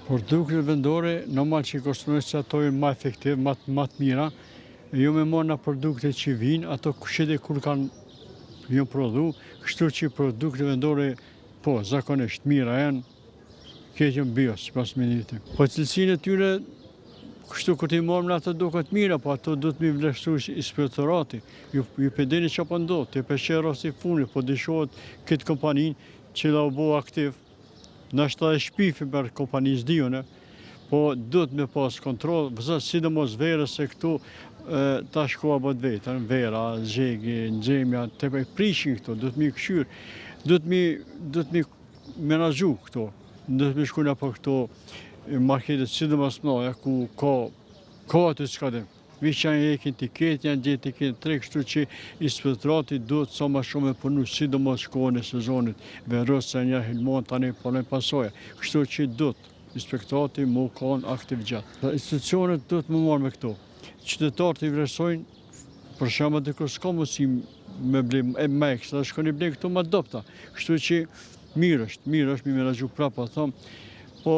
Produktet vendore, normal që i konsumojnë që ato janë më efektiv, më të mira, jo me marrë në produkte që vinë, ato kushtet kur kanë jo prodhu, kështu që produktet vendore, po, zakonisht mira janë, keqen bios, pas menimit tim. Po cilësinë e tyre, kështu kur t'i marrëm në ato duket mira, po ato do të mi vlerësu inspektorati. Ju pedeni që po ndodhë, të peshe rasti funi, po dishohet këtë kompaninë që la u bo aktiv, nashta e shpifi për kompanisë dione, po do të me pas kontrol, sidomos verës se këtu ta shkoa bët vetën, vera, zhegi, nxemja, të prishin këto, do të mi këshyrë, do të mi menazhu këto, do të mi shkuna për këto marketet sidomos mëdha, ku ka atë çka dhe. Vish që janë ekin tiket, janë gjithë tiket të tre, kështu që inspektorati duhet sa më shumë e punu, sidomos kohën e sezonit, verës se një hilmon tani për pasoja. Kështu që duhet inspektorati mu kanë aktiv gjatë. Institucionet duhet më marrë me këto. Qytetarët i vlerësojnë, për shembull diku s'ka mundësi me ble me ekstra, shkoni ble këto më dopta. Kështu që mirë është mi menaxhu prapë, po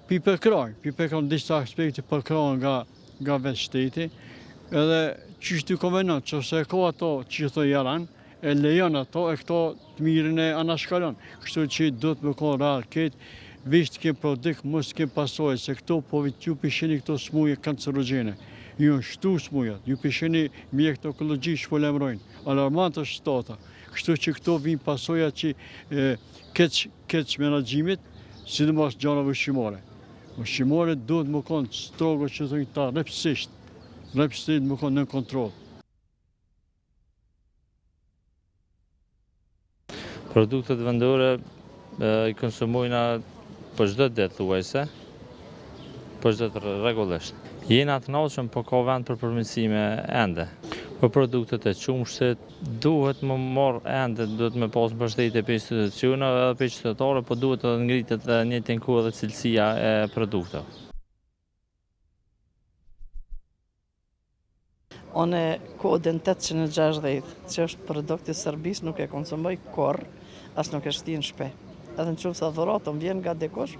pipe kanë disa aspekte për krajnë nga vetë shteti, edhe që shtu konvenant, që se ka ato që të jaran, e lejon ato, e këto të mirën e anashkallon. Kështu që do të më konë rarë këtë, visht kem produkt, mos kem pasojë, se këto po ju pisheni këto smuje kancerogjene. Ju në shtu smujat, ju pisheni mjekët ekologjisht që po lemrojnë, alarmant është stata. Kështu që këto vinë pasoja që keq menaxhimit, sidomos gjanave ushqimore. Ushqimore duhet më konë strogo që të ta rrepsisht më konë në kontrol. Produktet vendore i konsumojna për çdo ditë thuajse, për çdo rregullisht. Jena të kënaqur, po ka vend për përmirësime ende. Për produktet e qumshtit duhet më marrë ende, duhet me pas mbështetje për institucioneve edhe për qytetarë, po duhet të ngritet në njëjtën kohë edhe cilësia e produkteve. Unë kodin 860, që është produkti i Serbisë, nuk e konsumoj kurrë, as nuk e shtin në shtëpi. Edhe në qoftë se dhuratën vjen nga dikush,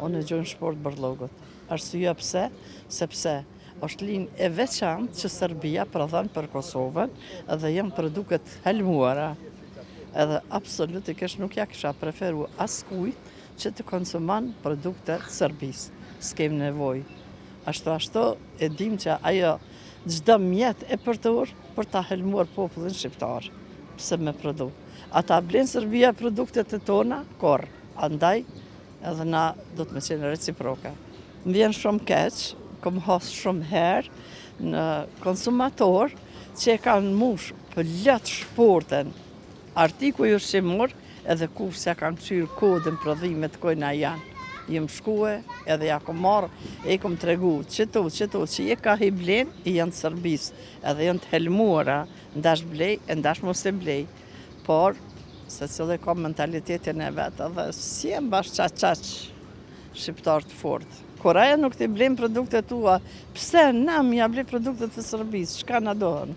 unë e gjoj në shport bërllogët. Arsyeja pse? Sepse është linjë e veçantë që Serbia prodhon për Kosovën edhe janë produktet helmuara. Edhe absolutikisht nuk ja kisha preferu askujt që të konsumon produkte të Serbisë. S'kem nevojë. Ashtu e dim që ajo çdo mjet e përtur për ta helmuar popullin shqiptar. Pse me produkt? Ata blenë Serbia produktet e tona, korr. Andaj edhe na do të më qenë reciproka. Më vjen shumë keq, kom hasë shumë herë në konsumator që e kanë mush për lëtë shporten artikuj ushqimor edhe kur se kanë qyrë kodin prodhimet kojna janë. Jem shkue edhe ja kom marrë e kom tregu qëto që je ka hiblen i janë të Serbis edhe janë të helmuara ndash blej e ndash mos e blej. Por se cilë ka mentalitetin e vetë edhe si jem bash qaq shqiptar të fort. Koreja nuk t'i blejnë produktet tua, pse na m'ja blej produktet të Serbisë, shka na dohen?